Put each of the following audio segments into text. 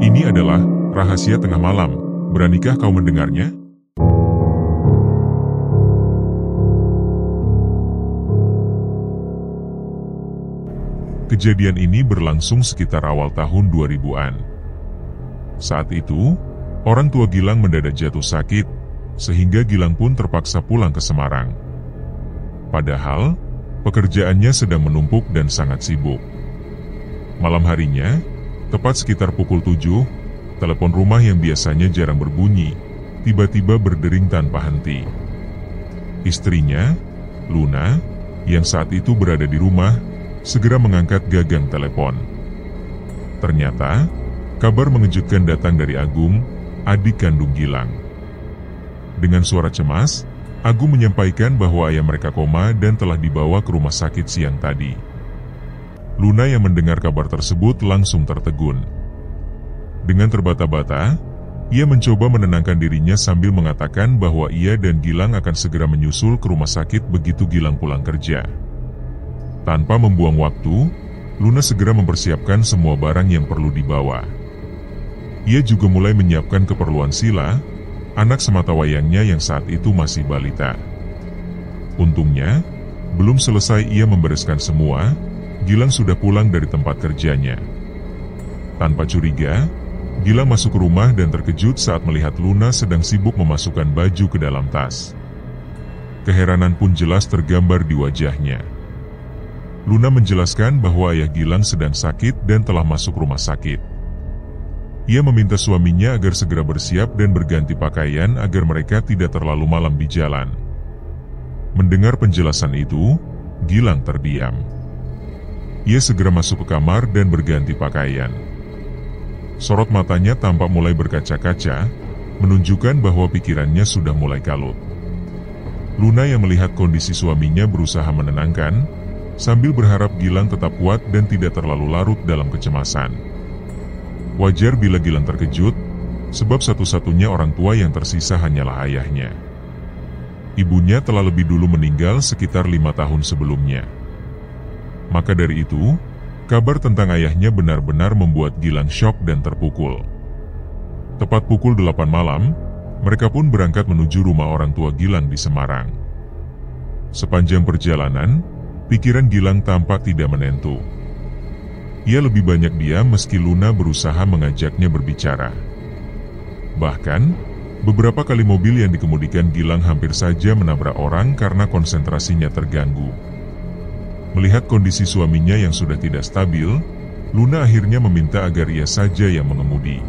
Ini adalah rahasia tengah malam. Beranikah kau mendengarnya? Kejadian ini berlangsung sekitar awal tahun 2000-an. Saat itu, orang tua Gilang mendadak jatuh sakit, sehingga Gilang pun terpaksa pulang ke Semarang. Padahal, pekerjaannya sedang menumpuk dan sangat sibuk. Malam harinya, tepat sekitar pukul 7, telepon rumah yang biasanya jarang berbunyi, tiba-tiba berdering tanpa henti. Istrinya, Luna, yang saat itu berada di rumah, segera mengangkat gagang telepon. Ternyata, kabar mengejutkan datang dari Agung, adik kandung Gilang. Dengan suara cemas, Agung menyampaikan bahwa ayah mereka koma dan telah dibawa ke rumah sakit siang tadi. Luna yang mendengar kabar tersebut langsung tertegun. Dengan terbata-bata, ia mencoba menenangkan dirinya sambil mengatakan bahwa ia dan Gilang akan segera menyusul ke rumah sakit begitu Gilang pulang kerja. Tanpa membuang waktu, Luna segera mempersiapkan semua barang yang perlu dibawa. Ia juga mulai menyiapkan keperluan Sila, anak sematawayangnya yang saat itu masih balita. Untungnya, belum selesai ia membereskan semua, Gilang sudah pulang dari tempat kerjanya. Tanpa curiga, Gilang masuk ke rumah dan terkejut saat melihat Luna sedang sibuk memasukkan baju ke dalam tas. Keheranan pun jelas tergambar di wajahnya. Luna menjelaskan bahwa ayah Gilang sedang sakit dan telah masuk rumah sakit. Ia meminta suaminya agar segera bersiap dan berganti pakaian agar mereka tidak terlalu malam di jalan. Mendengar penjelasan itu, Gilang terdiam. Ia segera masuk ke kamar dan berganti pakaian. Sorot matanya tampak mulai berkaca-kaca, menunjukkan bahwa pikirannya sudah mulai kalut. Luna yang melihat kondisi suaminya berusaha menenangkan, sambil berharap Gilang tetap kuat dan tidak terlalu larut dalam kecemasan. Wajar bila Gilang terkejut, sebab satu-satunya orang tua yang tersisa hanyalah ayahnya. Ibunya telah lebih dulu meninggal sekitar 5 tahun sebelumnya. Maka dari itu, kabar tentang ayahnya benar-benar membuat Gilang syok dan terpukul. Tepat pukul 8 malam, mereka pun berangkat menuju rumah orang tua Gilang di Semarang. Sepanjang perjalanan, pikiran Gilang tampak tidak menentu. Ia lebih banyak diam meski Luna berusaha mengajaknya berbicara. Bahkan, beberapa kali mobil yang dikemudikan Gilang hampir saja menabrak orang karena konsentrasinya terganggu. Melihat kondisi suaminya yang sudah tidak stabil, Luna akhirnya meminta agar ia saja yang mengemudi.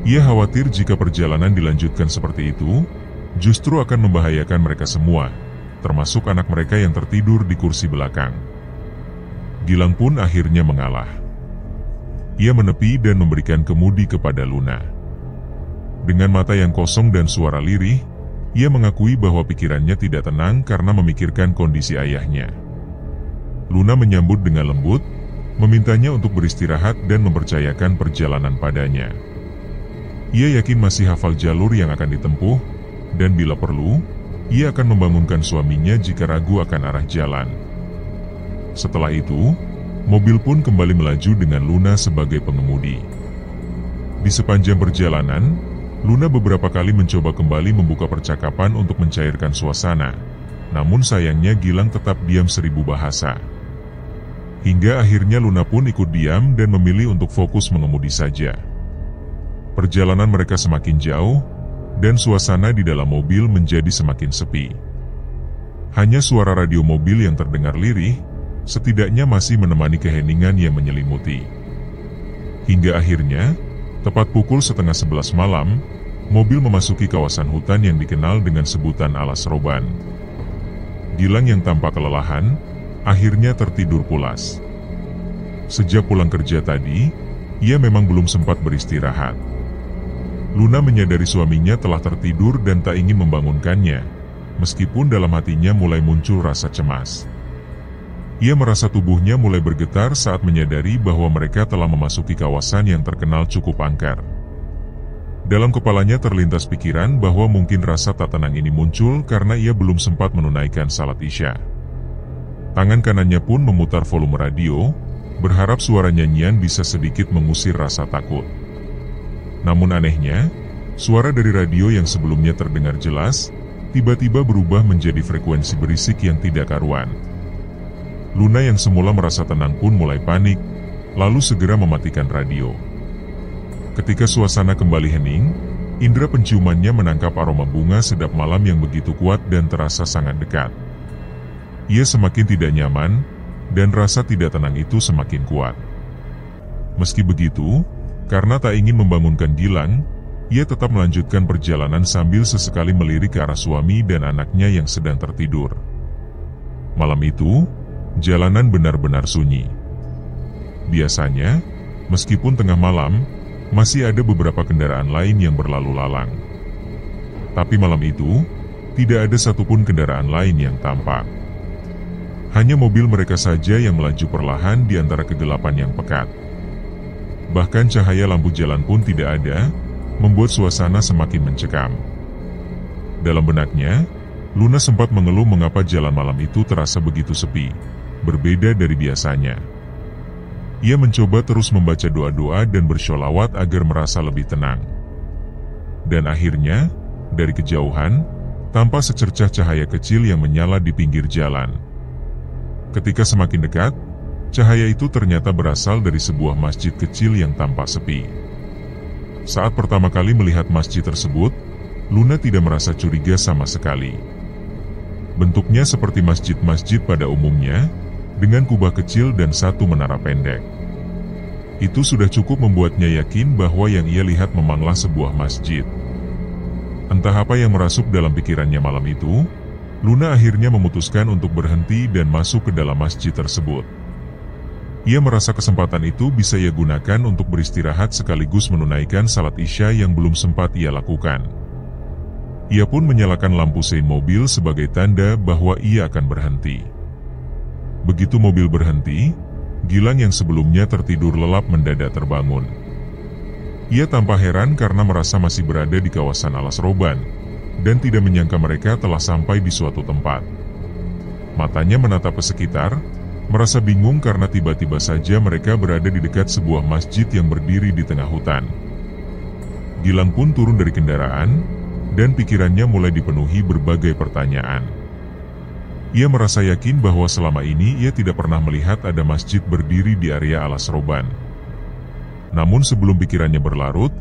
Ia khawatir jika perjalanan dilanjutkan seperti itu, justru akan membahayakan mereka semua, termasuk anak mereka yang tertidur di kursi belakang. Gilang pun akhirnya mengalah. Ia menepi dan memberikan kemudi kepada Luna. Dengan mata yang kosong dan suara lirih, ia mengakui bahwa pikirannya tidak tenang karena memikirkan kondisi ayahnya. Luna menyambut dengan lembut, memintanya untuk beristirahat dan mempercayakan perjalanan padanya. Ia yakin masih hafal jalur yang akan ditempuh, dan bila perlu, ia akan membangunkan suaminya jika ragu akan arah jalan. Setelah itu, mobil pun kembali melaju dengan Luna sebagai pengemudi. Di sepanjang perjalanan, Luna beberapa kali mencoba kembali membuka percakapan untuk mencairkan suasana, namun sayangnya Gilang tetap diam 1000 bahasa. Hingga akhirnya Luna pun ikut diam dan memilih untuk fokus mengemudi saja. Perjalanan mereka semakin jauh, dan suasana di dalam mobil menjadi semakin sepi. Hanya suara radio mobil yang terdengar lirih, setidaknya masih menemani keheningan yang menyelimuti. Hingga akhirnya, tepat pukul 10:30 malam, mobil memasuki kawasan hutan yang dikenal dengan sebutan Alas Roban. Gilang yang tampak kelelahan, akhirnya tertidur pulas. Sejak pulang kerja tadi, ia memang belum sempat beristirahat. Luna menyadari suaminya telah tertidur dan tak ingin membangunkannya, meskipun dalam hatinya mulai muncul rasa cemas. Ia merasa tubuhnya mulai bergetar saat menyadari bahwa mereka telah memasuki kawasan yang terkenal cukup angker. Dalam kepalanya terlintas pikiran bahwa mungkin rasa tak tenang ini muncul karena ia belum sempat menunaikan salat Isya. Tangan kanannya pun memutar volume radio, berharap suara nyanyian bisa sedikit mengusir rasa takut. Namun anehnya, suara dari radio yang sebelumnya terdengar jelas, tiba-tiba berubah menjadi frekuensi berisik yang tidak karuan. Luna yang semula merasa tenang pun mulai panik, lalu segera mematikan radio. Ketika suasana kembali hening, indera penciumannya menangkap aroma bunga sedap malam yang begitu kuat dan terasa sangat dekat. Ia semakin tidak nyaman, dan rasa tidak tenang itu semakin kuat. Meski begitu, karena tak ingin membangunkan Gilang, ia tetap melanjutkan perjalanan sambil sesekali melirik ke arah suami dan anaknya yang sedang tertidur. Malam itu, jalanan benar-benar sunyi. Biasanya, meskipun tengah malam, masih ada beberapa kendaraan lain yang berlalu lalang. Tapi malam itu, tidak ada satupun kendaraan lain yang tampak. Hanya mobil mereka saja yang melaju perlahan di antara kegelapan yang pekat. Bahkan cahaya lampu jalan pun tidak ada, membuat suasana semakin mencekam. Dalam benaknya, Luna sempat mengeluh mengapa jalan malam itu terasa begitu sepi, berbeda dari biasanya. Ia mencoba terus membaca doa-doa dan bersholawat agar merasa lebih tenang. Dan akhirnya, dari kejauhan, tampak secercah cahaya kecil yang menyala di pinggir jalan. Ketika semakin dekat, cahaya itu ternyata berasal dari sebuah masjid kecil yang tampak sepi. Saat pertama kali melihat masjid tersebut, Luna tidak merasa curiga sama sekali. Bentuknya seperti masjid-masjid pada umumnya, dengan kubah kecil dan satu menara pendek. Itu sudah cukup membuatnya yakin bahwa yang ia lihat memanglah sebuah masjid. Entah apa yang merasuk dalam pikirannya malam itu, Luna akhirnya memutuskan untuk berhenti dan masuk ke dalam masjid tersebut. Ia merasa kesempatan itu bisa ia gunakan untuk beristirahat sekaligus menunaikan salat Isya yang belum sempat ia lakukan. Ia pun menyalakan lampu sein mobil sebagai tanda bahwa ia akan berhenti. Begitu mobil berhenti, Gilang yang sebelumnya tertidur lelap mendadak terbangun. Ia tampak heran karena merasa masih berada di kawasan Alas Roban, dan tidak menyangka mereka telah sampai di suatu tempat. Matanya menatap ke sekitar, merasa bingung karena tiba-tiba saja mereka berada di dekat sebuah masjid yang berdiri di tengah hutan. Gilang pun turun dari kendaraan, dan pikirannya mulai dipenuhi berbagai pertanyaan. Ia merasa yakin bahwa selama ini ia tidak pernah melihat ada masjid berdiri di area Alas Roban. Namun sebelum pikirannya berlarut,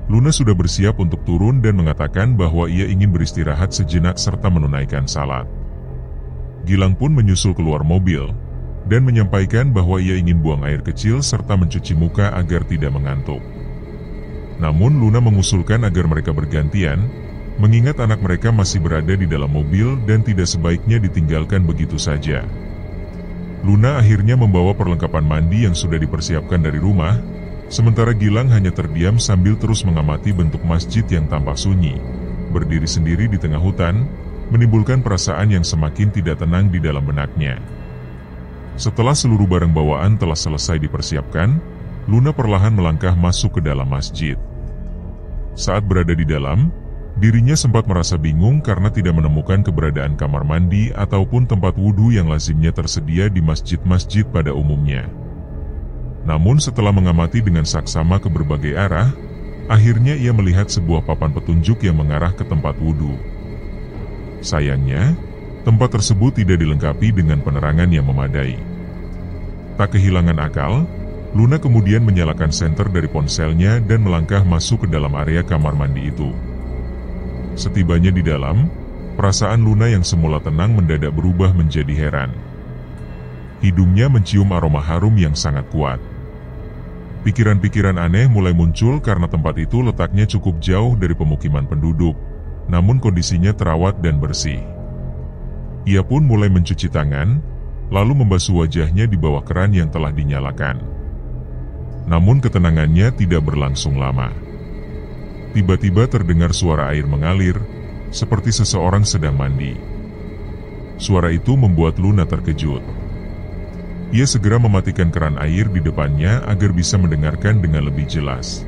Luna sudah bersiap untuk turun dan mengatakan bahwa ia ingin beristirahat sejenak serta menunaikan salat. Gilang pun menyusul keluar mobil, dan menyampaikan bahwa ia ingin buang air kecil serta mencuci muka agar tidak mengantuk. Namun Luna mengusulkan agar mereka bergantian, mengingat anak mereka masih berada di dalam mobil dan tidak sebaiknya ditinggalkan begitu saja. Luna akhirnya membawa perlengkapan mandi yang sudah dipersiapkan dari rumah, sementara Gilang hanya terdiam sambil terus mengamati bentuk masjid yang tampak sunyi, berdiri sendiri di tengah hutan, menimbulkan perasaan yang semakin tidak tenang di dalam benaknya. Setelah seluruh barang bawaan telah selesai dipersiapkan, Luna perlahan melangkah masuk ke dalam masjid. Saat berada di dalam, dirinya sempat merasa bingung karena tidak menemukan keberadaan kamar mandi ataupun tempat wudhu yang lazimnya tersedia di masjid-masjid pada umumnya. Namun setelah mengamati dengan saksama ke berbagai arah, akhirnya ia melihat sebuah papan petunjuk yang mengarah ke tempat wudhu. Sayangnya, tempat tersebut tidak dilengkapi dengan penerangan yang memadai. Tak kehilangan akal, Luna kemudian menyalakan senter dari ponselnya dan melangkah masuk ke dalam area kamar mandi itu. Setibanya di dalam, perasaan Luna yang semula tenang mendadak berubah menjadi heran. Hidungnya mencium aroma harum yang sangat kuat. Pikiran-pikiran aneh mulai muncul karena tempat itu letaknya cukup jauh dari pemukiman penduduk, namun kondisinya terawat dan bersih. Ia pun mulai mencuci tangan, lalu membasuh wajahnya di bawah keran yang telah dinyalakan. Namun ketenangannya tidak berlangsung lama. Tiba-tiba terdengar suara air mengalir, seperti seseorang sedang mandi. Suara itu membuat Luna terkejut. Ia segera mematikan keran air di depannya agar bisa mendengarkan dengan lebih jelas.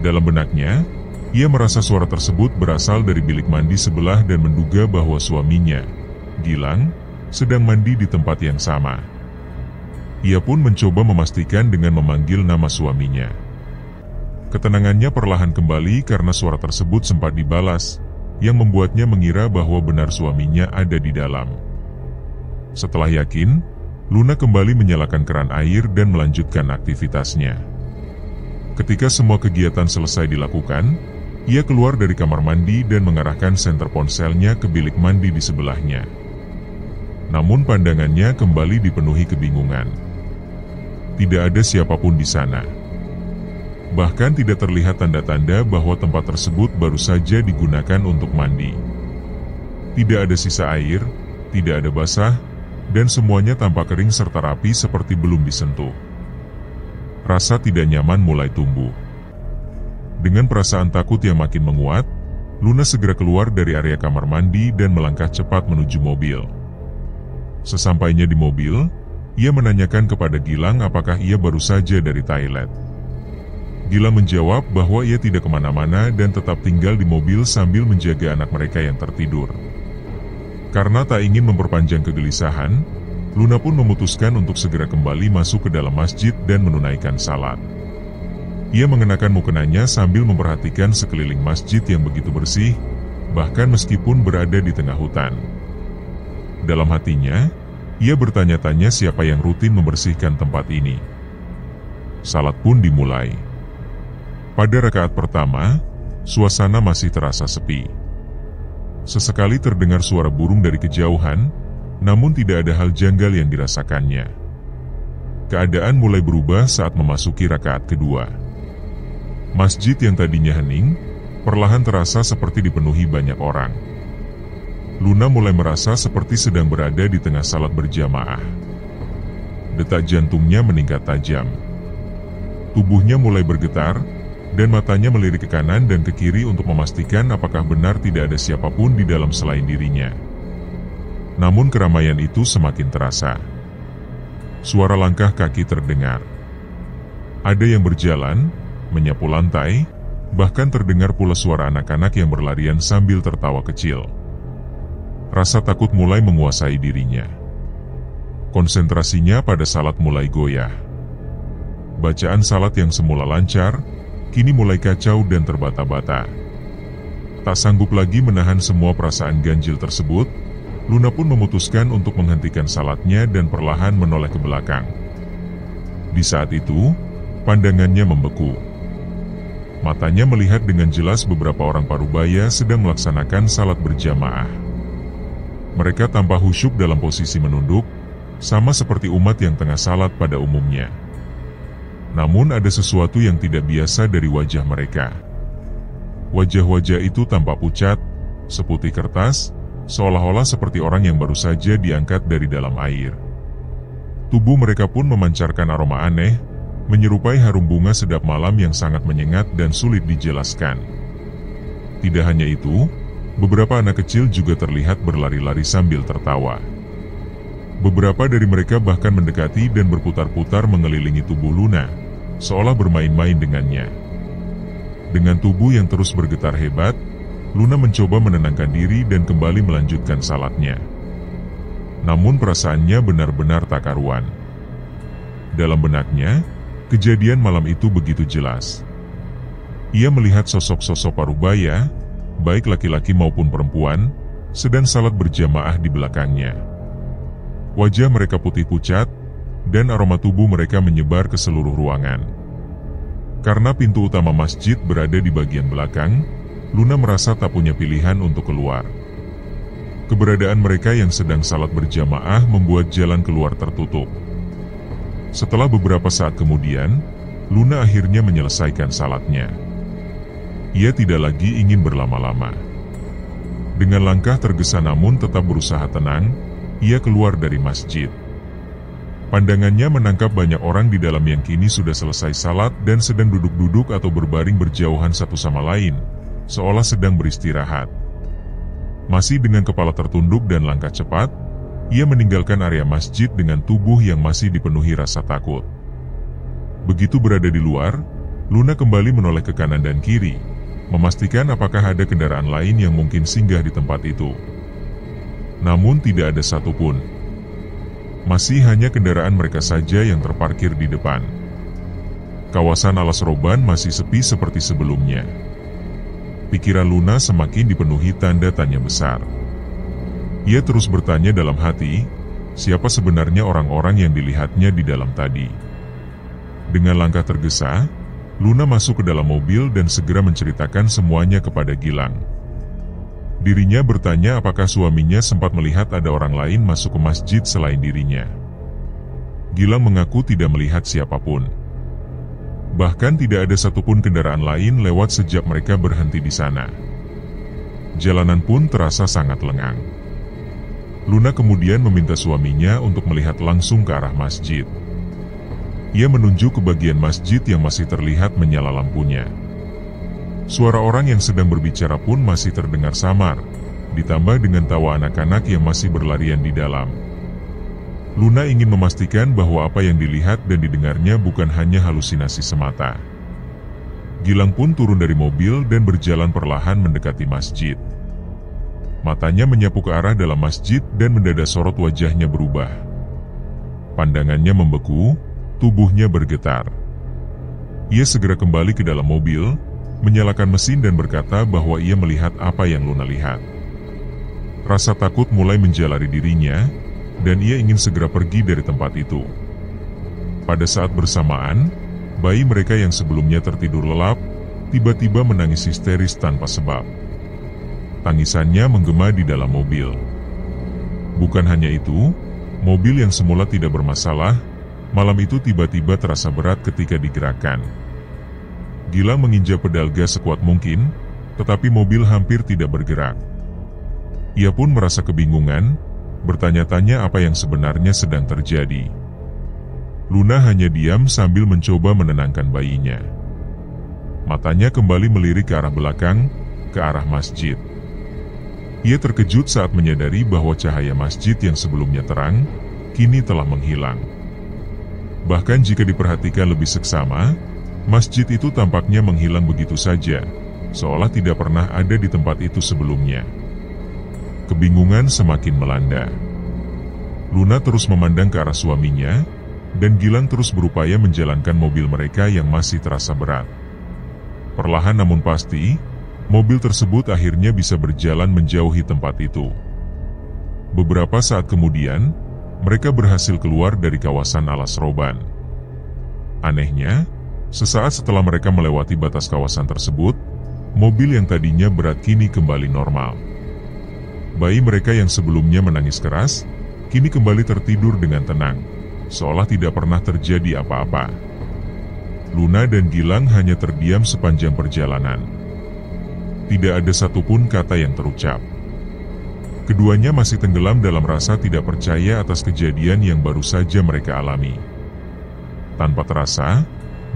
Dalam benaknya, ia merasa suara tersebut berasal dari bilik mandi sebelah dan menduga bahwa suaminya, Gilang, sedang mandi di tempat yang sama. Ia pun mencoba memastikan dengan memanggil nama suaminya. Ketenangannya perlahan kembali karena suara tersebut sempat dibalas, yang membuatnya mengira bahwa benar suaminya ada di dalam. Setelah yakin, Luna kembali menyalakan keran air dan melanjutkan aktivitasnya. Ketika semua kegiatan selesai dilakukan, ia keluar dari kamar mandi dan mengarahkan senter ponselnya ke bilik mandi di sebelahnya. Namun pandangannya kembali dipenuhi kebingungan. Tidak ada siapapun di sana. Bahkan tidak terlihat tanda-tanda bahwa tempat tersebut baru saja digunakan untuk mandi. Tidak ada sisa air, tidak ada basah, dan semuanya tampak kering serta rapi seperti belum disentuh. Rasa tidak nyaman mulai tumbuh. Dengan perasaan takut yang makin menguat, Luna segera keluar dari area kamar mandi dan melangkah cepat menuju mobil. Sesampainya di mobil, ia menanyakan kepada Gilang apakah ia baru saja dari toilet. Gilang menjawab bahwa ia tidak kemana-mana dan tetap tinggal di mobil sambil menjaga anak mereka yang tertidur. Karena tak ingin memperpanjang kegelisahan, Luna pun memutuskan untuk segera kembali masuk ke dalam masjid dan menunaikan salat. Ia mengenakan mukenanya sambil memperhatikan sekeliling masjid yang begitu bersih, bahkan meskipun berada di tengah hutan. Dalam hatinya, ia bertanya-tanya siapa yang rutin membersihkan tempat ini. Salat pun dimulai. Pada rakaat pertama, suasana masih terasa sepi. Sesekali terdengar suara burung dari kejauhan, namun tidak ada hal janggal yang dirasakannya. Keadaan mulai berubah saat memasuki rakaat kedua. Masjid yang tadinya hening, perlahan terasa seperti dipenuhi banyak orang. Luna mulai merasa seperti sedang berada di tengah salat berjamaah. Detak jantungnya meningkat tajam. Tubuhnya mulai bergetar, dan matanya melirik ke kanan dan ke kiri untuk memastikan apakah benar tidak ada siapapun di dalam selain dirinya. Namun keramaian itu semakin terasa. Suara langkah kaki terdengar. Ada yang berjalan, menyapu lantai, bahkan terdengar pula suara anak-anak yang berlarian sambil tertawa kecil. Rasa takut mulai menguasai dirinya. Konsentrasinya pada salat mulai goyah. Bacaan salat yang semula lancar, kini mulai kacau dan terbata-bata. Tak sanggup lagi menahan semua perasaan ganjil tersebut, Luna pun memutuskan untuk menghentikan salatnya dan perlahan menoleh ke belakang. Di saat itu, pandangannya membeku. Matanya melihat dengan jelas beberapa orang parubaya sedang melaksanakan salat berjamaah. Mereka tampak khusyuk dalam posisi menunduk, sama seperti umat yang tengah salat pada umumnya. Namun ada sesuatu yang tidak biasa dari wajah mereka. Wajah-wajah itu tampak pucat, seputih kertas, seolah-olah seperti orang yang baru saja diangkat dari dalam air. Tubuh mereka pun memancarkan aroma aneh, menyerupai harum bunga sedap malam yang sangat menyengat dan sulit dijelaskan. Tidak hanya itu, beberapa anak kecil juga terlihat berlari-lari sambil tertawa. Beberapa dari mereka bahkan mendekati dan berputar-putar mengelilingi tubuh Luna, seolah bermain-main dengannya. Dengan tubuh yang terus bergetar hebat, Luna mencoba menenangkan diri dan kembali melanjutkan salatnya. Namun perasaannya benar-benar tak karuan. Dalam benaknya, kejadian malam itu begitu jelas. Ia melihat sosok-sosok parubaya, baik laki-laki maupun perempuan, sedang salat berjamaah di belakangnya. Wajah mereka putih pucat, dan aroma tubuh mereka menyebar ke seluruh ruangan. Karena pintu utama masjid berada di bagian belakang, Luna merasa tak punya pilihan untuk keluar. Keberadaan mereka yang sedang salat berjamaah membuat jalan keluar tertutup. Setelah beberapa saat kemudian, Luna akhirnya menyelesaikan salatnya. Ia tidak lagi ingin berlama-lama. Dengan langkah tergesa namun tetap berusaha tenang, ia keluar dari masjid. Pandangannya menangkap banyak orang di dalam yang kini sudah selesai salat dan sedang duduk-duduk atau berbaring berjauhan satu sama lain, seolah sedang beristirahat. Masih dengan kepala tertunduk dan langkah cepat, ia meninggalkan area masjid dengan tubuh yang masih dipenuhi rasa takut. Begitu berada di luar, Luna kembali menoleh ke kanan dan kiri, memastikan apakah ada kendaraan lain yang mungkin singgah di tempat itu. Namun tidak ada satupun. Masih hanya kendaraan mereka saja yang terparkir di depan. kawasan Alas Roban masih sepi seperti sebelumnya. Pikiran Luna semakin dipenuhi tanda tanya besar. Ia terus bertanya dalam hati, siapa sebenarnya orang-orang yang dilihatnya di dalam tadi. Dengan langkah tergesa, Luna masuk ke dalam mobil dan segera menceritakan semuanya kepada Gilang. Dirinya bertanya apakah suaminya sempat melihat ada orang lain masuk ke masjid selain dirinya. Gilang mengaku tidak melihat siapapun. Bahkan tidak ada satupun kendaraan lain lewat sejak mereka berhenti di sana. Jalanan pun terasa sangat lengang. Luna kemudian meminta suaminya untuk melihat langsung ke arah masjid. Ia menunjuk ke bagian masjid yang masih terlihat menyala lampunya. Suara orang yang sedang berbicara pun masih terdengar samar, ditambah dengan tawa anak-anak yang masih berlarian di dalam. Luna ingin memastikan bahwa apa yang dilihat dan didengarnya bukan hanya halusinasi semata. Gilang pun turun dari mobil dan berjalan perlahan mendekati masjid. Matanya menyapu ke arah dalam masjid dan mendadak sorot wajahnya berubah. Pandangannya membeku, tubuhnya bergetar. Ia segera kembali ke dalam mobil, menyalakan mesin dan berkata bahwa ia melihat apa yang Luna lihat. Rasa takut mulai menjalari dirinya, dan ia ingin segera pergi dari tempat itu. Pada saat bersamaan, bayi mereka yang sebelumnya tertidur lelap, tiba-tiba menangis histeris tanpa sebab. Tangisannya menggema di dalam mobil. Bukan hanya itu, mobil yang semula tidak bermasalah, malam itu tiba-tiba terasa berat ketika digerakkan. Gilang menginjak pedal gas sekuat mungkin, tetapi mobil hampir tidak bergerak. Ia pun merasa kebingungan, bertanya-tanya apa yang sebenarnya sedang terjadi. Luna hanya diam sambil mencoba menenangkan bayinya. Matanya kembali melirik ke arah belakang, ke arah masjid. Ia terkejut saat menyadari bahwa cahaya masjid yang sebelumnya terang, kini telah menghilang. Bahkan jika diperhatikan lebih seksama, masjid itu tampaknya menghilang begitu saja, seolah tidak pernah ada di tempat itu sebelumnya. Kebingungan semakin melanda. Luna terus memandang ke arah suaminya, dan Gilang terus berupaya menjalankan mobil mereka yang masih terasa berat. Perlahan namun pasti, mobil tersebut akhirnya bisa berjalan menjauhi tempat itu. Beberapa saat kemudian, mereka berhasil keluar dari kawasan Alas Roban. Anehnya, sesaat setelah mereka melewati batas kawasan tersebut, mobil yang tadinya berat kini kembali normal. Bayi mereka yang sebelumnya menangis keras, kini kembali tertidur dengan tenang, seolah tidak pernah terjadi apa-apa. Luna dan Gilang hanya terdiam sepanjang perjalanan. Tidak ada satupun kata yang terucap. Keduanya masih tenggelam dalam rasa tidak percaya atas kejadian yang baru saja mereka alami. Tanpa terasa,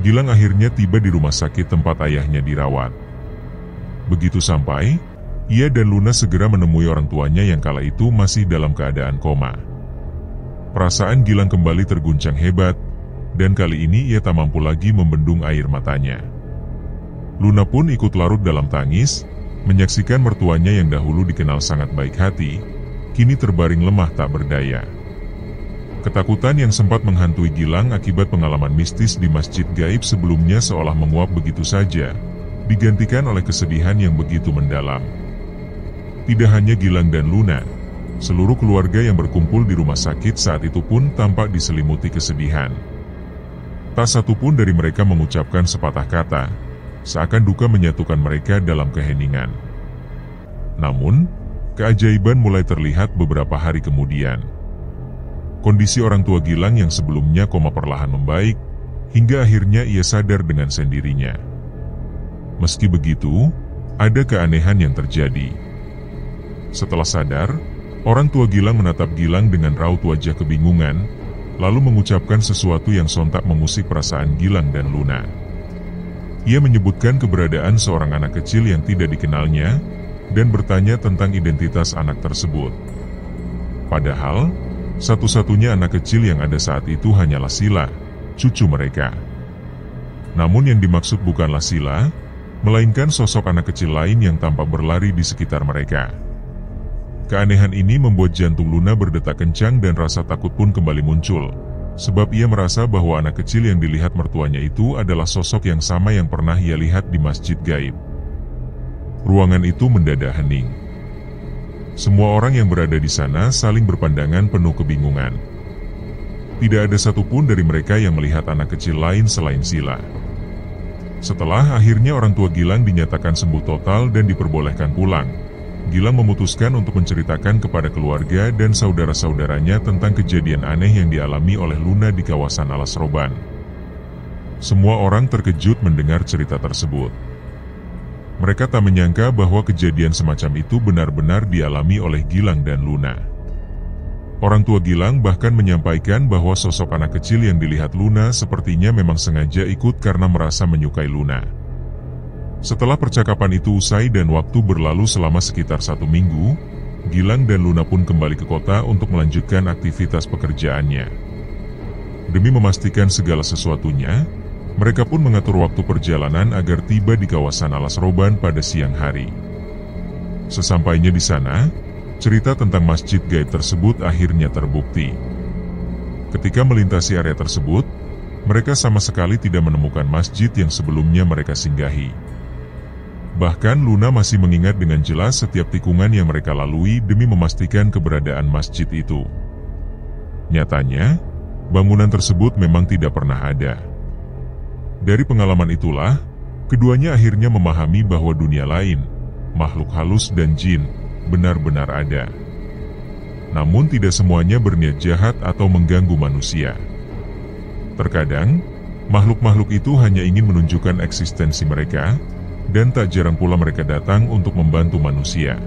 Gilang akhirnya tiba di rumah sakit tempat ayahnya dirawat. Begitu sampai, ia dan Luna segera menemui orang tuanya yang kala itu masih dalam keadaan koma. Perasaan Gilang kembali terguncang hebat, dan kali ini ia tak mampu lagi membendung air matanya. Luna pun ikut larut dalam tangis, menyaksikan mertuanya yang dahulu dikenal sangat baik hati, kini terbaring lemah tak berdaya. Ketakutan yang sempat menghantui Gilang akibat pengalaman mistis di masjid gaib sebelumnya seolah menguap begitu saja, digantikan oleh kesedihan yang begitu mendalam. Tidak hanya Gilang dan Luna, seluruh keluarga yang berkumpul di rumah sakit saat itu pun tampak diselimuti kesedihan. Tak satu pun dari mereka mengucapkan sepatah kata, seakan duka menyatukan mereka dalam keheningan. Namun, keajaiban mulai terlihat beberapa hari kemudian. Kondisi orang tua Gilang yang sebelumnya koma perlahan membaik, hingga akhirnya ia sadar dengan sendirinya. Meski begitu, ada keanehan yang terjadi. Setelah sadar, orang tua Gilang menatap Gilang dengan raut wajah kebingungan, lalu mengucapkan sesuatu yang sontak mengusik perasaan Gilang dan Luna. Ia menyebutkan keberadaan seorang anak kecil yang tidak dikenalnya, dan bertanya tentang identitas anak tersebut. Padahal, satu-satunya anak kecil yang ada saat itu hanyalah Sila, cucu mereka. Namun yang dimaksud bukanlah Sila, melainkan sosok anak kecil lain yang tampak berlari di sekitar mereka. Keanehan ini membuat jantung Luna berdetak kencang dan rasa takut pun kembali muncul, sebab ia merasa bahwa anak kecil yang dilihat mertuanya itu adalah sosok yang sama yang pernah ia lihat di masjid gaib. Ruangan itu mendadak hening. Semua orang yang berada di sana saling berpandangan penuh kebingungan. Tidak ada satupun dari mereka yang melihat anak kecil lain selain Sila. Setelah akhirnya orang tua Gilang dinyatakan sembuh total dan diperbolehkan pulang, Gilang memutuskan untuk menceritakan kepada keluarga dan saudara-saudaranya tentang kejadian aneh yang dialami oleh Luna di kawasan Alas Roban. Semua orang terkejut mendengar cerita tersebut. Mereka tak menyangka bahwa kejadian semacam itu benar-benar dialami oleh Gilang dan Luna. Orang tua Gilang bahkan menyampaikan bahwa sosok anak kecil yang dilihat Luna sepertinya memang sengaja ikut karena merasa menyukai Luna. Setelah percakapan itu usai dan waktu berlalu selama sekitar 1 minggu, Gilang dan Luna pun kembali ke kota untuk melanjutkan aktivitas pekerjaannya. Demi memastikan segala sesuatunya, mereka pun mengatur waktu perjalanan agar tiba di kawasan Alas Roban pada siang hari. Sesampainya di sana, cerita tentang masjid gaib tersebut akhirnya terbukti. Ketika melintasi area tersebut, mereka sama sekali tidak menemukan masjid yang sebelumnya mereka singgahi. Bahkan Luna masih mengingat dengan jelas setiap tikungan yang mereka lalui demi memastikan keberadaan masjid itu. Nyatanya, bangunan tersebut memang tidak pernah ada. Dari pengalaman itulah, keduanya akhirnya memahami bahwa dunia lain, makhluk halus dan jin, benar-benar ada. Namun tidak semuanya berniat jahat atau mengganggu manusia. Terkadang, makhluk-makhluk itu hanya ingin menunjukkan eksistensi mereka, dan tak jarang pula mereka datang untuk membantu manusia.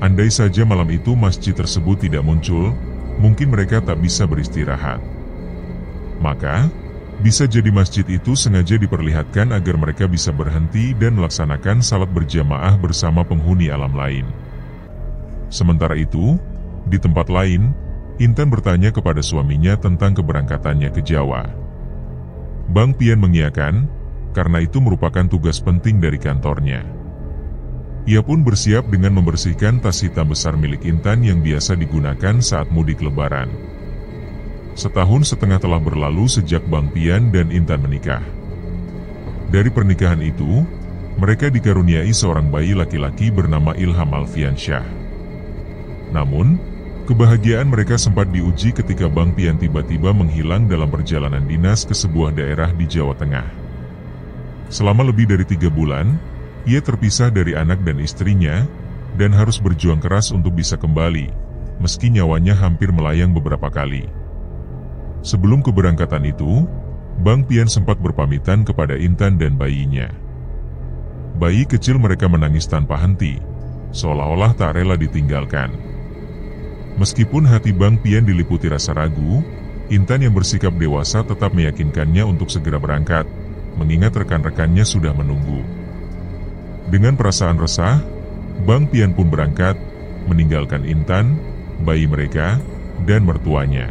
Andai saja malam itu masjid tersebut tidak muncul, mungkin mereka tak bisa beristirahat. Maka, bisa jadi masjid itu sengaja diperlihatkan agar mereka bisa berhenti dan melaksanakan salat berjamaah bersama penghuni alam lain. Sementara itu, di tempat lain, Intan bertanya kepada suaminya tentang keberangkatannya ke Jawa. Bang Pian mengiyakan, karena itu merupakan tugas penting dari kantornya. Ia pun bersiap dengan membersihkan tas hitam besar milik Intan yang biasa digunakan saat mudik lebaran. 1,5 tahun telah berlalu sejak Bang Pian dan Intan menikah. Dari pernikahan itu, mereka dikaruniai seorang bayi laki-laki bernama Ilham Alfiansyah. Namun, kebahagiaan mereka sempat diuji ketika Bang Pian tiba-tiba menghilang dalam perjalanan dinas ke sebuah daerah di Jawa Tengah. Selama lebih dari 3 bulan, ia terpisah dari anak dan istrinya, dan harus berjuang keras untuk bisa kembali, meski nyawanya hampir melayang beberapa kali. Sebelum keberangkatan itu, Bang Pian sempat berpamitan kepada Intan dan bayinya. Bayi kecil mereka menangis tanpa henti, seolah-olah tak rela ditinggalkan. Meskipun hati Bang Pian diliputi rasa ragu, Intan yang bersikap dewasa tetap meyakinkannya untuk segera berangkat, mengingat rekan-rekannya sudah menunggu. Dengan perasaan resah, Bang Pian pun berangkat, meninggalkan Intan, bayi mereka, dan mertuanya.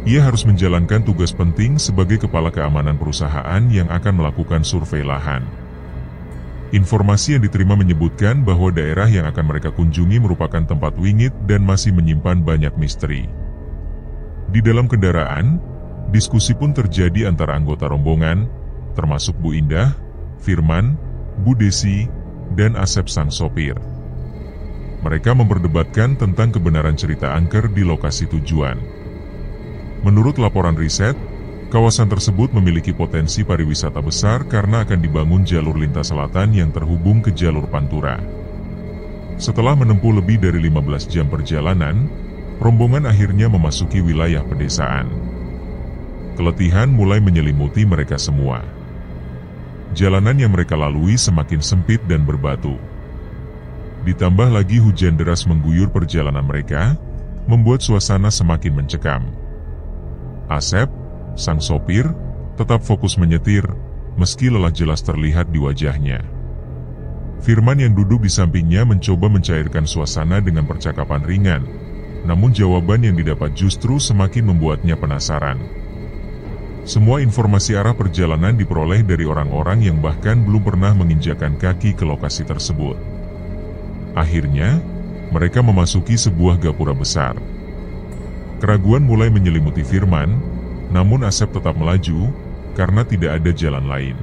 Ia harus menjalankan tugas penting sebagai kepala keamanan perusahaan yang akan melakukan survei lahan. Informasi yang diterima menyebutkan bahwa daerah yang akan mereka kunjungi merupakan tempat wingit dan masih menyimpan banyak misteri. Di dalam kendaraan, diskusi pun terjadi antara anggota rombongan, termasuk Bu Indah, Firman, Bu Desi, dan Asep sang sopir. Mereka memperdebatkan tentang kebenaran cerita angker di lokasi tujuan. Menurut laporan riset, kawasan tersebut memiliki potensi pariwisata besar karena akan dibangun jalur lintas selatan yang terhubung ke jalur Pantura. Setelah menempuh lebih dari 15 jam perjalanan, rombongan akhirnya memasuki wilayah pedesaan. Keletihan mulai menyelimuti mereka semua. Jalanan yang mereka lalui semakin sempit dan berbatu. Ditambah lagi hujan deras mengguyur perjalanan mereka, membuat suasana semakin mencekam. Asep, sang sopir, tetap fokus menyetir, meski lelah jelas terlihat di wajahnya. Firman yang duduk di sampingnya mencoba mencairkan suasana dengan percakapan ringan, namun jawaban yang didapat justru semakin membuatnya penasaran. Semua informasi arah perjalanan diperoleh dari orang-orang yang bahkan belum pernah menginjakan kaki ke lokasi tersebut. Akhirnya, mereka memasuki sebuah gapura besar. Keraguan mulai menyelimuti Firman, namun Asep tetap melaju, karena tidak ada jalan lain.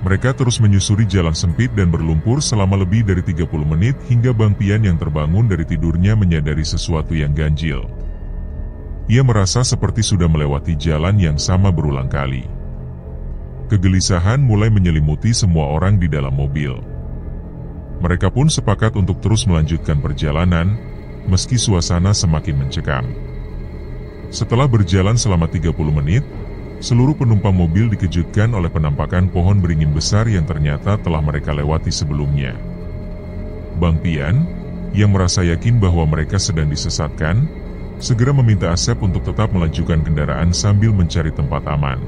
Mereka terus menyusuri jalan sempit dan berlumpur selama lebih dari 30 menit hingga Bang Pian yang terbangun dari tidurnya menyadari sesuatu yang ganjil. Ia merasa seperti sudah melewati jalan yang sama berulang kali. Kegelisahan mulai menyelimuti semua orang di dalam mobil. Mereka pun sepakat untuk terus melanjutkan perjalanan, meski suasana semakin mencekam. Setelah berjalan selama 30 menit, seluruh penumpang mobil dikejutkan oleh penampakan pohon beringin besar yang ternyata telah mereka lewati sebelumnya. Bang Pian, yang merasa yakin bahwa mereka sedang disesatkan, segera meminta Asep untuk tetap melanjutkan kendaraan sambil mencari tempat aman.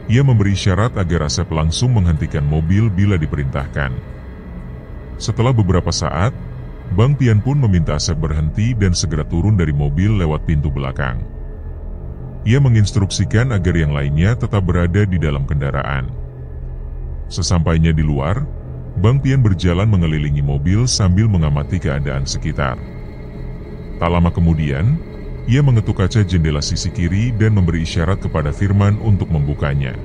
Ia memberi isyarat agar Asep langsung menghentikan mobil bila diperintahkan. Setelah beberapa saat, Bang Pian pun meminta Asep berhenti dan segera turun dari mobil lewat pintu belakang. Ia menginstruksikan agar yang lainnya tetap berada di dalam kendaraan. Sesampainya di luar, Bang Pian berjalan mengelilingi mobil sambil mengamati keadaan sekitar. Tak lama kemudian, ia mengetuk kaca jendela sisi kiri dan memberi isyarat kepada Firman untuk membukanya.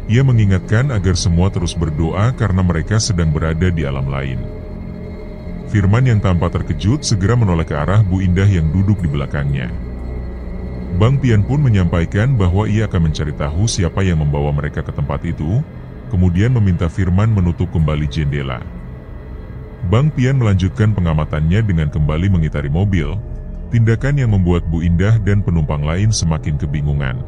Ia mengingatkan agar semua terus berdoa karena mereka sedang berada di alam lain. Firman yang tampak terkejut segera menoleh ke arah Bu Indah yang duduk di belakangnya. Bang Pian pun menyampaikan bahwa ia akan mencari tahu siapa yang membawa mereka ke tempat itu, kemudian meminta Firman menutup kembali jendela. Bang Pian melanjutkan pengamatannya dengan kembali mengitari mobil, tindakan yang membuat Bu Indah dan penumpang lain semakin kebingungan.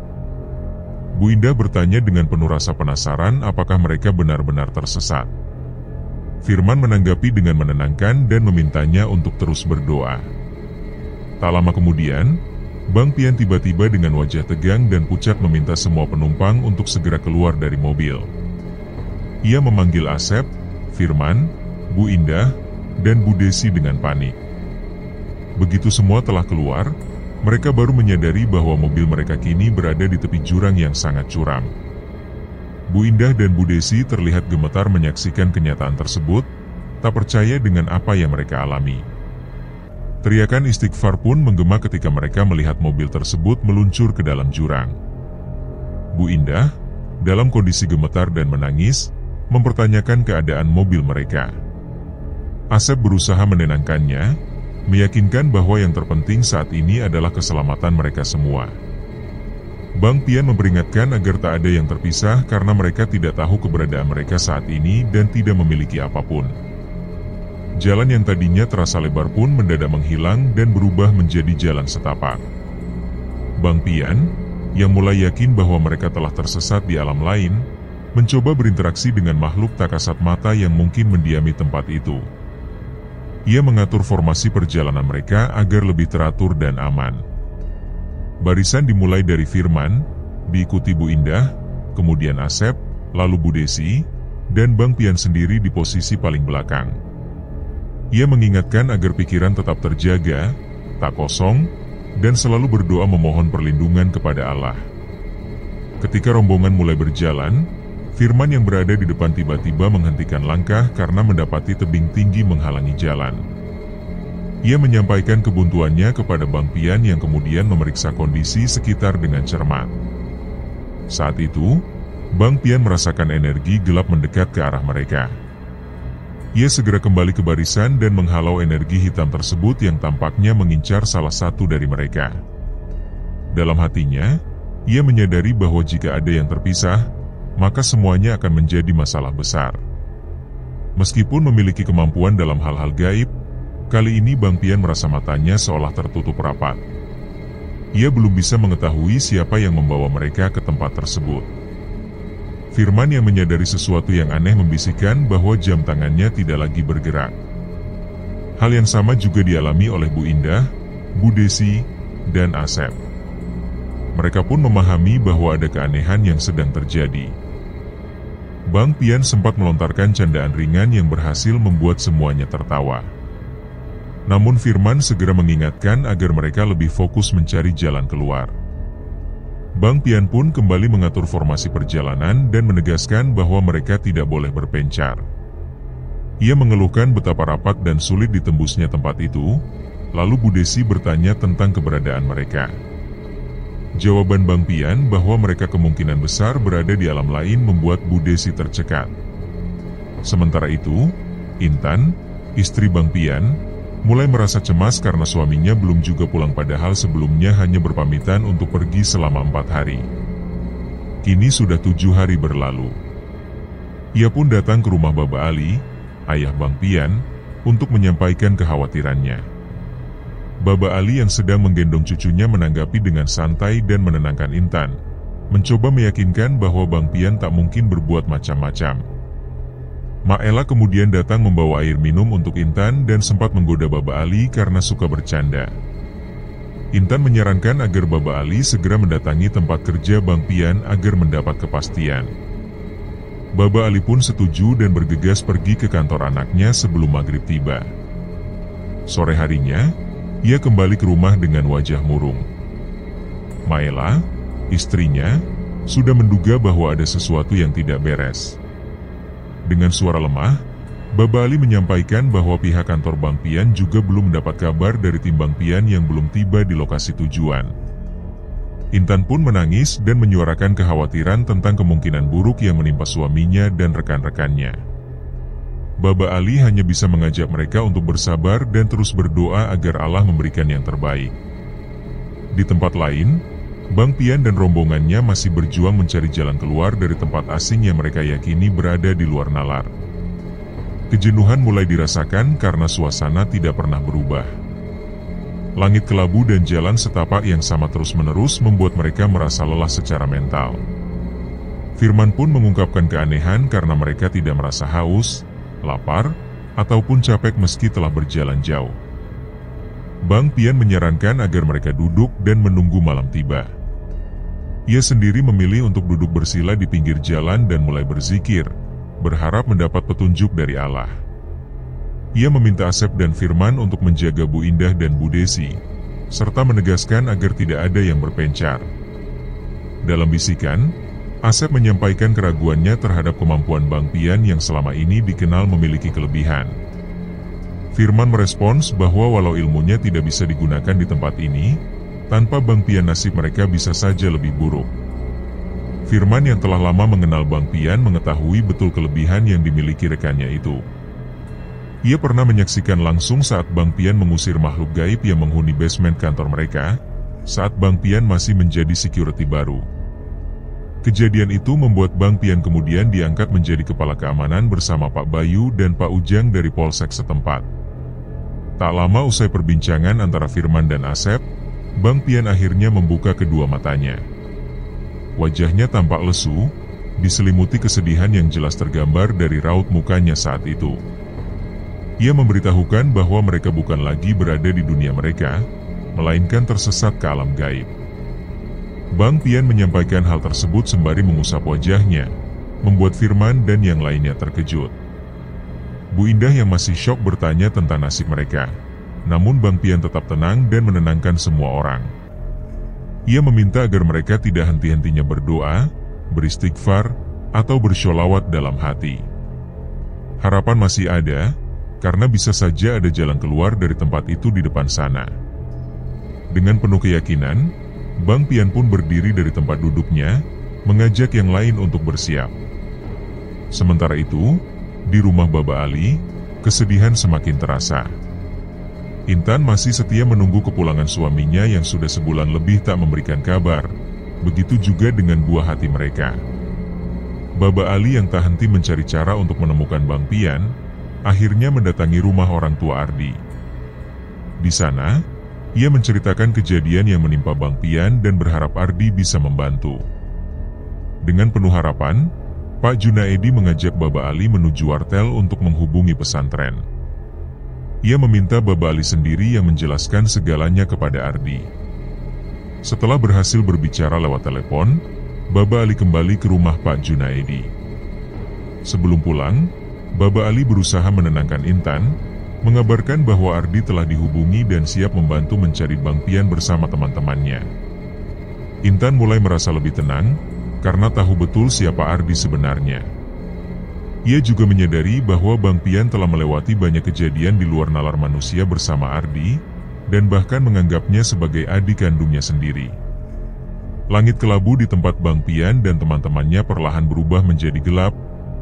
Bu Indah bertanya dengan penuh rasa penasaran apakah mereka benar-benar tersesat. Firman menanggapi dengan menenangkan dan memintanya untuk terus berdoa. Tak lama kemudian, Bang Pian tiba-tiba dengan wajah tegang dan pucat meminta semua penumpang untuk segera keluar dari mobil. Ia memanggil Asep, Firman, Bu Indah, dan Bu Desi dengan panik. Begitu semua telah keluar, mereka baru menyadari bahwa mobil mereka kini berada di tepi jurang yang sangat curam. Bu Indah dan Bu Desi terlihat gemetar menyaksikan kenyataan tersebut, tak percaya dengan apa yang mereka alami. Teriakan istighfar pun menggema ketika mereka melihat mobil tersebut meluncur ke dalam jurang. Bu Indah, dalam kondisi gemetar dan menangis, mempertanyakan keadaan mobil mereka. Asep berusaha menenangkannya, meyakinkan bahwa yang terpenting saat ini adalah keselamatan mereka semua. Bang Pian memperingatkan agar tak ada yang terpisah karena mereka tidak tahu keberadaan mereka saat ini dan tidak memiliki apapun. Jalan yang tadinya terasa lebar pun mendadak menghilang dan berubah menjadi jalan setapak. Bang Pian, yang mulai yakin bahwa mereka telah tersesat di alam lain, mencoba berinteraksi dengan makhluk tak kasat mata yang mungkin mendiami tempat itu. Ia mengatur formasi perjalanan mereka agar lebih teratur dan aman. Barisan dimulai dari Firman, diikuti Bu Indah, kemudian Asep, lalu Bu Desi, dan Bang Pian sendiri di posisi paling belakang. Ia mengingatkan agar pikiran tetap terjaga, tak kosong, dan selalu berdoa memohon perlindungan kepada Allah. Ketika rombongan mulai berjalan, Firman yang berada di depan tiba-tiba menghentikan langkah karena mendapati tebing tinggi menghalangi jalan. Ia menyampaikan kebuntuannya kepada Bang Pian yang kemudian memeriksa kondisi sekitar dengan cermat. Saat itu, Bang Pian merasakan energi gelap mendekat ke arah mereka. Ia segera kembali ke barisan dan menghalau energi hitam tersebut yang tampaknya mengincar salah satu dari mereka. Dalam hatinya, ia menyadari bahwa jika ada yang terpisah, maka semuanya akan menjadi masalah besar. Meskipun memiliki kemampuan dalam hal-hal gaib, kali ini Bang Pian merasa matanya seolah tertutup rapat. Ia belum bisa mengetahui siapa yang membawa mereka ke tempat tersebut. Firman yang menyadari sesuatu yang aneh membisikkan bahwa jam tangannya tidak lagi bergerak. Hal yang sama juga dialami oleh Bu Indah, Bu Desi, dan Asep. Mereka pun memahami bahwa ada keanehan yang sedang terjadi. Bang Pian sempat melontarkan candaan ringan yang berhasil membuat semuanya tertawa. Namun Firman segera mengingatkan agar mereka lebih fokus mencari jalan keluar. Bang Pian pun kembali mengatur formasi perjalanan dan menegaskan bahwa mereka tidak boleh berpencar. Ia mengeluhkan betapa rapat dan sulit ditembusnya tempat itu, Lalu Bu Desi bertanya tentang keberadaan mereka. Jawaban Bang Pian bahwa mereka kemungkinan besar berada di alam lain membuat Bu Desi tercekat. Sementara itu, Intan, istri Bang Pian, mulai merasa cemas karena suaminya belum juga pulang padahal sebelumnya hanya berpamitan untuk pergi selama 4 hari. Kini sudah 7 hari berlalu. Ia pun datang ke rumah Baba Ali, ayah Bang Pian, untuk menyampaikan kekhawatirannya. Baba Ali yang sedang menggendong cucunya menanggapi dengan santai dan menenangkan Intan, mencoba meyakinkan bahwa Bang Pian tak mungkin berbuat macam-macam. Mak Ella kemudian datang membawa air minum untuk Intan dan sempat menggoda Baba Ali karena suka bercanda. Intan menyarankan agar Baba Ali segera mendatangi tempat kerja Bang Pian agar mendapat kepastian. Baba Ali pun setuju dan bergegas pergi ke kantor anaknya sebelum maghrib tiba. Sore harinya, ia kembali ke rumah dengan wajah murung. Maela, istrinya, sudah menduga bahwa ada sesuatu yang tidak beres. Dengan suara lemah, Baba Ali menyampaikan bahwa pihak kantor Bang Pian juga belum mendapat kabar dari tim Bang Pian yang belum tiba di lokasi tujuan. Intan pun menangis dan menyuarakan kekhawatiran tentang kemungkinan buruk yang menimpa suaminya dan rekan-rekannya. Baba Ali hanya bisa mengajak mereka untuk bersabar dan terus berdoa agar Allah memberikan yang terbaik. Di tempat lain, Bang Pian dan rombongannya masih berjuang mencari jalan keluar dari tempat asing yang mereka yakini berada di luar nalar. Kejenuhan mulai dirasakan karena suasana tidak pernah berubah. Langit kelabu dan jalan setapak yang sama terus-menerus membuat mereka merasa lelah secara mental. Firman pun mengungkapkan keanehan karena mereka tidak merasa haus, lapar, ataupun capek meski telah berjalan jauh. Bang Pian menyarankan agar mereka duduk dan menunggu malam tiba. Ia sendiri memilih untuk duduk bersila di pinggir jalan dan mulai berzikir, berharap mendapat petunjuk dari Allah. Ia meminta Asep dan Firman untuk menjaga Bu Indah dan Bu Desi, serta menegaskan agar tidak ada yang berpencar. Dalam bisikan, Asep menyampaikan keraguannya terhadap kemampuan Bang Pian yang selama ini dikenal memiliki kelebihan. Firman merespons bahwa walau ilmunya tidak bisa digunakan di tempat ini, tanpa Bang Pian nasib mereka bisa saja lebih buruk. Firman yang telah lama mengenal Bang Pian mengetahui betul kelebihan yang dimiliki rekannya itu. Ia pernah menyaksikan langsung saat Bang Pian mengusir makhluk gaib yang menghuni basement kantor mereka, saat Bang Pian masih menjadi security baru. Kejadian itu membuat Bang Pian kemudian diangkat menjadi kepala keamanan bersama Pak Bayu dan Pak Ujang dari Polsek setempat. Tak lama usai perbincangan antara Firman dan Asep, Bang Pian akhirnya membuka kedua matanya. Wajahnya tampak lesu, diselimuti kesedihan yang jelas tergambar dari raut mukanya saat itu. Ia memberitahukan bahwa mereka bukan lagi berada di dunia mereka, melainkan tersesat ke alam gaib. Bang Pian menyampaikan hal tersebut sembari mengusap wajahnya, membuat Firman dan yang lainnya terkejut. Bu Indah yang masih syok bertanya tentang nasib mereka. Namun Bang Pian tetap tenang dan menenangkan semua orang. Ia meminta agar mereka tidak henti-hentinya berdoa, beristighfar, atau bersholawat dalam hati. Harapan masih ada, karena bisa saja ada jalan keluar dari tempat itu di depan sana. Dengan penuh keyakinan, Bang Pian pun berdiri dari tempat duduknya, mengajak yang lain untuk bersiap. Sementara itu, di rumah Baba Ali, kesedihan semakin terasa. Intan masih setia menunggu kepulangan suaminya yang sudah sebulan lebih tak memberikan kabar, begitu juga dengan buah hati mereka. Baba Ali yang tak henti mencari cara untuk menemukan Bang Pian, akhirnya mendatangi rumah orang tua Ardi. Di sana, ia menceritakan kejadian yang menimpa Bang Pian dan berharap Ardi bisa membantu. Dengan penuh harapan, Pak Junaedi mengajak Baba Ali menuju wartel untuk menghubungi pesantren. Ia meminta Baba Ali sendiri yang menjelaskan segalanya kepada Ardi. Setelah berhasil berbicara lewat telepon, Baba Ali kembali ke rumah Pak Junaedi. Sebelum pulang, Baba Ali berusaha menenangkan Intan, mengabarkan bahwa Ardi telah dihubungi dan siap membantu mencari Bang Pian bersama teman-temannya. Intan mulai merasa lebih tenang, karena tahu betul siapa Ardi sebenarnya. Ia juga menyadari bahwa Bang Pian telah melewati banyak kejadian di luar nalar manusia bersama Ardi, dan bahkan menganggapnya sebagai adik kandungnya sendiri. Langit kelabu di tempat Bang Pian dan teman-temannya perlahan berubah menjadi gelap,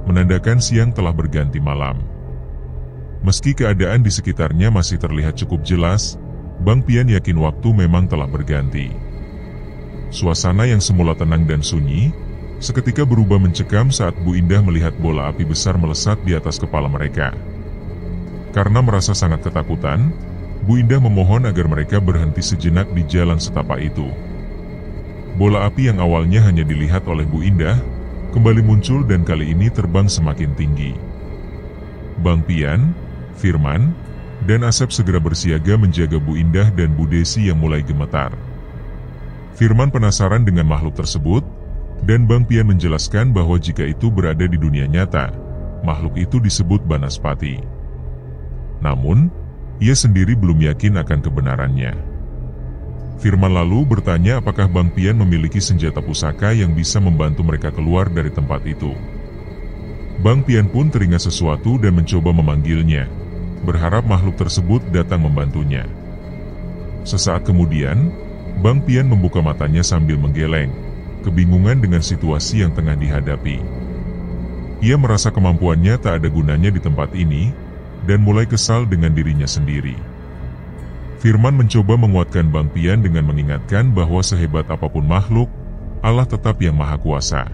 menandakan siang telah berganti malam. Meski keadaan di sekitarnya masih terlihat cukup jelas, Bang Pian yakin waktu memang telah berganti. Suasana yang semula tenang dan sunyi, seketika berubah mencekam saat Bu Indah melihat bola api besar melesat di atas kepala mereka. Karena merasa sangat ketakutan, Bu Indah memohon agar mereka berhenti sejenak di jalan setapak itu. Bola api yang awalnya hanya dilihat oleh Bu Indah, kembali muncul dan kali ini terbang semakin tinggi. Bang Pian, Firman, dan Asep segera bersiaga menjaga Bu Indah dan Bu Desi yang mulai gemetar. Firman penasaran dengan makhluk tersebut, dan Bang Pian menjelaskan bahwa jika itu berada di dunia nyata, makhluk itu disebut Banaspati. Namun, ia sendiri belum yakin akan kebenarannya. Firman lalu bertanya apakah Bang Pian memiliki senjata pusaka yang bisa membantu mereka keluar dari tempat itu. Bang Pian pun teringat sesuatu dan mencoba memanggilnya, berharap makhluk tersebut datang membantunya. Sesaat kemudian, Bang Pian membuka matanya sambil menggeleng, kebingungan dengan situasi yang tengah dihadapi. Ia merasa kemampuannya tak ada gunanya di tempat ini, dan mulai kesal dengan dirinya sendiri. Firman mencoba menguatkan Bang Pian dengan mengingatkan bahwa sehebat apapun makhluk, Allah tetap yang maha kuasa.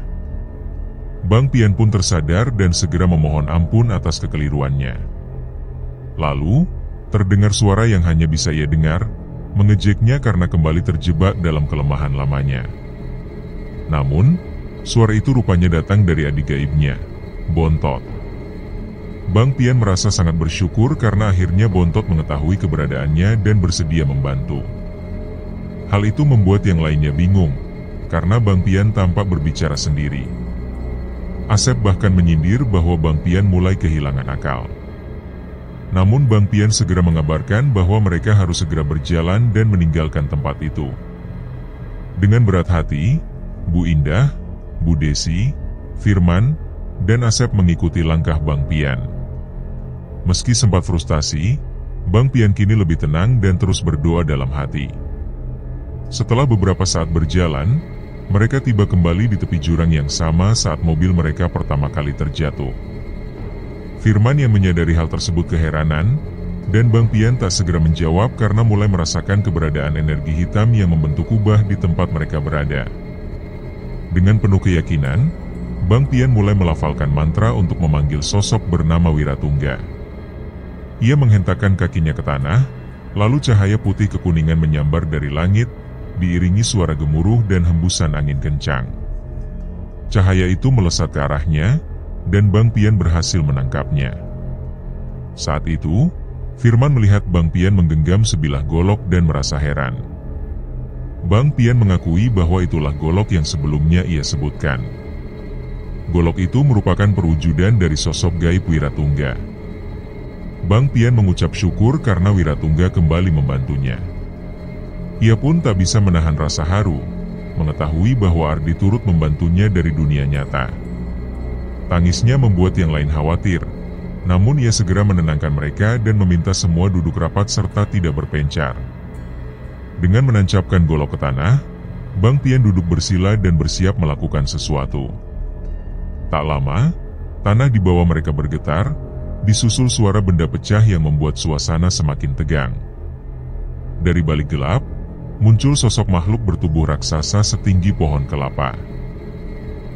Bang Pian pun tersadar dan segera memohon ampun atas kekeliruannya. Lalu, terdengar suara yang hanya bisa ia dengar, mengejeknya karena kembali terjebak dalam kelemahan lamanya. Namun, suara itu rupanya datang dari adik gaibnya, Bontot. Bang Pian merasa sangat bersyukur karena akhirnya Bontot mengetahui keberadaannya dan bersedia membantu. Hal itu membuat yang lainnya bingung, karena Bang Pian tampak berbicara sendiri. Asep bahkan menyindir bahwa Bang Pian mulai kehilangan akal. Namun Bang Pian segera mengabarkan bahwa mereka harus segera berjalan dan meninggalkan tempat itu. Dengan berat hati, Bu Indah, Bu Desi, Firman, dan Asep mengikuti langkah Bang Pian. Meski sempat frustasi, Bang Pian kini lebih tenang dan terus berdoa dalam hati. Setelah beberapa saat berjalan, mereka tiba kembali di tepi jurang yang sama saat mobil mereka pertama kali terjatuh. Firman yang menyadari hal tersebut keheranan, dan Bang Pian tak segera menjawab karena mulai merasakan keberadaan energi hitam yang membentuk kubah di tempat mereka berada. Dengan penuh keyakinan, Bang Pian mulai melafalkan mantra untuk memanggil sosok bernama Wiratungga. Ia menghentakkan kakinya ke tanah, lalu cahaya putih kekuningan menyambar dari langit, diiringi suara gemuruh dan hembusan angin kencang. Cahaya itu melesat ke arahnya, dan Bang Pian berhasil menangkapnya. Saat itu, Firman melihat Bang Pian menggenggam sebilah golok dan merasa heran. Bang Pian mengakui bahwa itulah golok yang sebelumnya ia sebutkan. Golok itu merupakan perwujudan dari sosok gaib Wiratungga. Bang Pian mengucap syukur karena Wiratungga kembali membantunya. Ia pun tak bisa menahan rasa haru, mengetahui bahwa Ardi turut membantunya dari dunia nyata. Tangisnya membuat yang lain khawatir, namun ia segera menenangkan mereka dan meminta semua duduk rapat serta tidak berpencar. Dengan menancapkan golok ke tanah, Bang Pian duduk bersila dan bersiap melakukan sesuatu. Tak lama, tanah di bawah mereka bergetar, disusul suara benda pecah yang membuat suasana semakin tegang. Dari balik gelap, muncul sosok makhluk bertubuh raksasa setinggi pohon kelapa.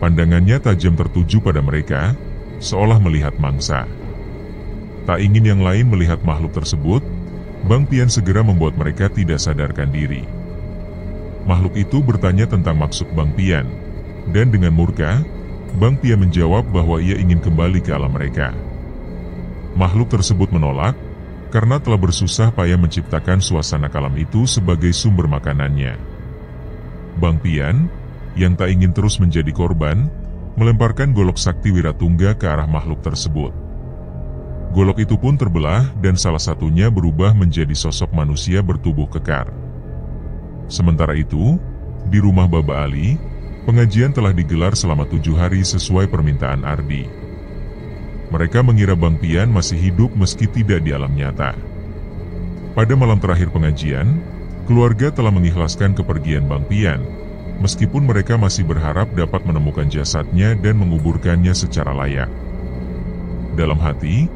Pandangannya tajam tertuju pada mereka, seolah melihat mangsa. Tak ingin yang lain melihat makhluk tersebut, Bang Pian segera membuat mereka tidak sadarkan diri. Makhluk itu bertanya tentang maksud Bang Pian, dan dengan murka, Bang Pian menjawab bahwa ia ingin kembali ke alam mereka. Makhluk tersebut menolak, karena telah bersusah payah menciptakan suasana kalam itu sebagai sumber makanannya. Bang Pian, yang tak ingin terus menjadi korban, melemparkan golok sakti Wiratungga ke arah makhluk tersebut. Golok itu pun terbelah dan salah satunya berubah menjadi sosok manusia bertubuh kekar. Sementara itu, di rumah Baba Ali, pengajian telah digelar selama 7 hari sesuai permintaan Ardi. Mereka mengira Bang Pian masih hidup meski tidak di alam nyata. Pada malam terakhir pengajian, keluarga telah mengikhlaskan kepergian Bang Pian, meskipun mereka masih berharap dapat menemukan jasadnya dan menguburkannya secara layak. Dalam hati,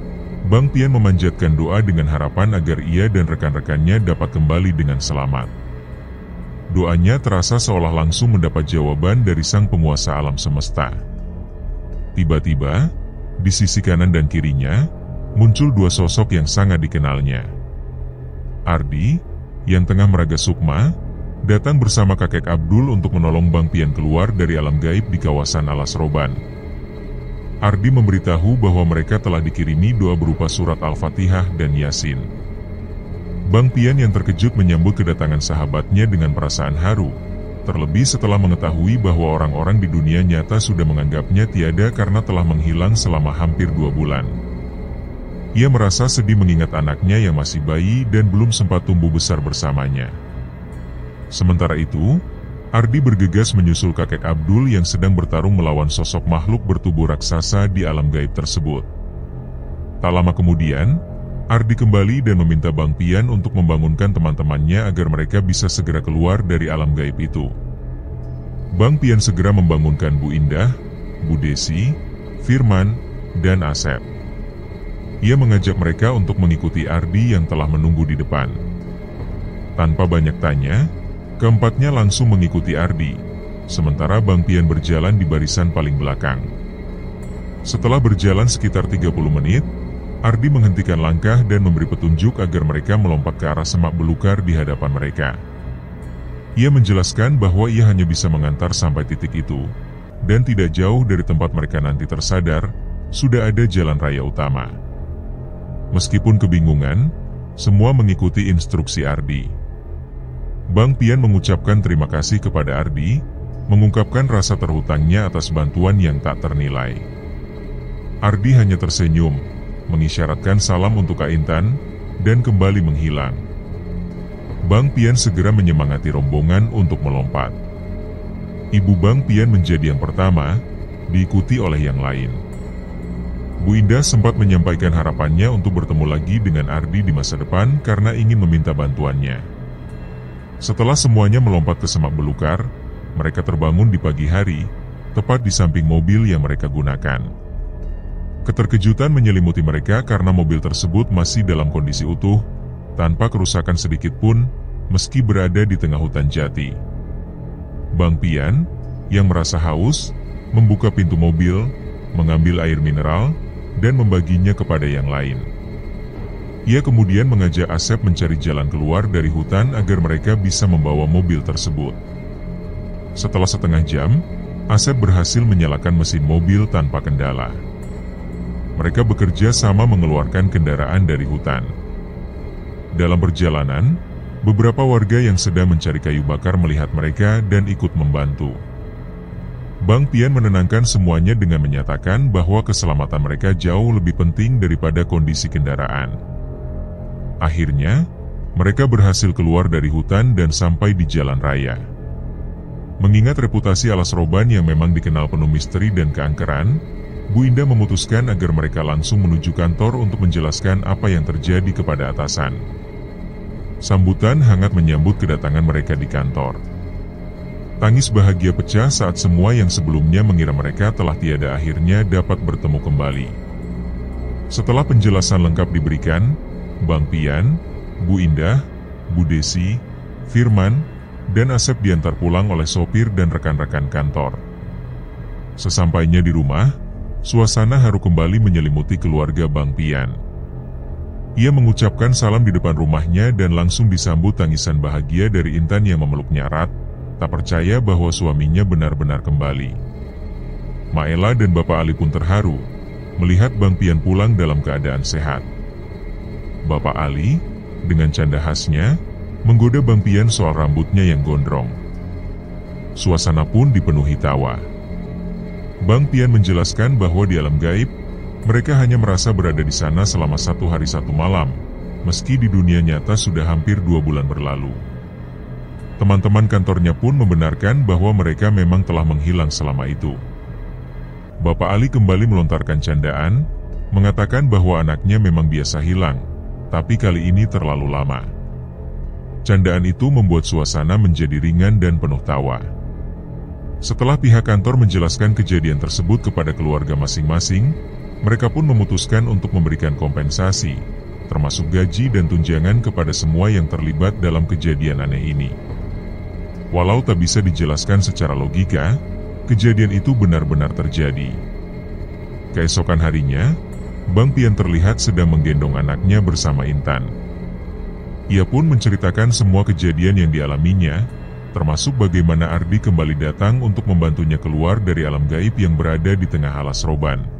Bang Pian memanjatkan doa dengan harapan agar ia dan rekan-rekannya dapat kembali dengan selamat. Doanya terasa seolah langsung mendapat jawaban dari sang penguasa alam semesta. Tiba-tiba, di sisi kanan dan kirinya, muncul dua sosok yang sangat dikenalnya. Ardi, yang tengah meraga sukma, datang bersama kakek Abdul untuk menolong Bang Pian keluar dari alam gaib di kawasan Alas Roban. Ardi memberitahu bahwa mereka telah dikirimi doa berupa surat Al-Fatihah dan Yasin. Bang Pian yang terkejut menyambut kedatangan sahabatnya dengan perasaan haru, terlebih setelah mengetahui bahwa orang-orang di dunia nyata sudah menganggapnya tiada karena telah menghilang selama hampir 2 bulan. Ia merasa sedih mengingat anaknya yang masih bayi dan belum sempat tumbuh besar bersamanya. Sementara itu, Ardi bergegas menyusul kakek Abdul yang sedang bertarung melawan sosok makhluk bertubuh raksasa di alam gaib tersebut. Tak lama kemudian, Ardi kembali dan meminta Bang Pian untuk membangunkan teman-temannya agar mereka bisa segera keluar dari alam gaib itu. Bang Pian segera membangunkan Bu Indah, Bu Desi, Firman, dan Asep. Ia mengajak mereka untuk mengikuti Ardi yang telah menunggu di depan. Tanpa banyak tanya, keempatnya langsung mengikuti Ardi, sementara Bang Pian berjalan di barisan paling belakang. Setelah berjalan sekitar 30 menit, Ardi menghentikan langkah dan memberi petunjuk agar mereka melompat ke arah semak belukar di hadapan mereka. Ia menjelaskan bahwa ia hanya bisa mengantar sampai titik itu, dan tidak jauh dari tempat mereka nanti tersadar, sudah ada jalan raya utama. Meskipun kebingungan, semua mengikuti instruksi Ardi. Bang Pian mengucapkan terima kasih kepada Ardi, mengungkapkan rasa terhutangnya atas bantuan yang tak ternilai. Ardi hanya tersenyum, mengisyaratkan salam untuk Kak Intan, dan kembali menghilang. Bang Pian segera menyemangati rombongan untuk melompat. Ibu Bang Pian menjadi yang pertama, diikuti oleh yang lain. Bu Indah sempat menyampaikan harapannya untuk bertemu lagi dengan Ardi di masa depan karena ingin meminta bantuannya. Setelah semuanya melompat ke semak belukar, mereka terbangun di pagi hari, tepat di samping mobil yang mereka gunakan. Keterkejutan menyelimuti mereka karena mobil tersebut masih dalam kondisi utuh, tanpa kerusakan sedikit pun, meski berada di tengah hutan jati. Bang Pian, yang merasa haus, membuka pintu mobil, mengambil air mineral, dan membaginya kepada yang lain. Ia kemudian mengajak Asep mencari jalan keluar dari hutan agar mereka bisa membawa mobil tersebut. Setelah setengah jam, Asep berhasil menyalakan mesin mobil tanpa kendala. Mereka bekerja sama mengeluarkan kendaraan dari hutan. Dalam perjalanan, beberapa warga yang sedang mencari kayu bakar melihat mereka dan ikut membantu. Bang Pian menenangkan semuanya dengan menyatakan bahwa keselamatan mereka jauh lebih penting daripada kondisi kendaraan. Akhirnya, mereka berhasil keluar dari hutan dan sampai di jalan raya. Mengingat reputasi Alas Roban yang memang dikenal penuh misteri dan keangkeran, Bu Indah memutuskan agar mereka langsung menuju kantor untuk menjelaskan apa yang terjadi kepada atasan. Sambutan hangat menyambut kedatangan mereka di kantor. Tangis bahagia pecah saat semua yang sebelumnya mengira mereka telah tiada akhirnya dapat bertemu kembali. Setelah penjelasan lengkap diberikan, Bang Pian, Bu Indah, Bu Desi, Firman, dan Asep diantar pulang oleh sopir dan rekan-rekan kantor. Sesampainya di rumah, suasana haru kembali menyelimuti keluarga Bang Pian. Ia mengucapkan salam di depan rumahnya dan langsung disambut tangisan bahagia dari Intan yang memeluknya erat, tak percaya bahwa suaminya benar-benar kembali. Maela dan Bapak Ali pun terharu, melihat Bang Pian pulang dalam keadaan sehat. Bapak Ali, dengan canda khasnya, menggoda Bang Pian soal rambutnya yang gondrong. Suasana pun dipenuhi tawa. Bang Pian menjelaskan bahwa di alam gaib, mereka hanya merasa berada di sana selama 1 hari 1 malam, meski di dunia nyata sudah hampir 2 bulan berlalu. Teman-teman kantornya pun membenarkan bahwa mereka memang telah menghilang selama itu. Bapak Ali kembali melontarkan candaan, mengatakan bahwa anaknya memang biasa hilang, tapi kali ini terlalu lama. Candaan itu membuat suasana menjadi ringan dan penuh tawa. Setelah pihak kantor menjelaskan kejadian tersebut kepada keluarga masing-masing, mereka pun memutuskan untuk memberikan kompensasi, termasuk gaji dan tunjangan kepada semua yang terlibat dalam kejadian aneh ini. Walau tak bisa dijelaskan secara logika, kejadian itu benar-benar terjadi. Keesokan harinya, Bang Pian terlihat sedang menggendong anaknya bersama Intan. Ia pun menceritakan semua kejadian yang dialaminya, termasuk bagaimana Ardi kembali datang untuk membantunya keluar dari alam gaib yang berada di tengah alas roban.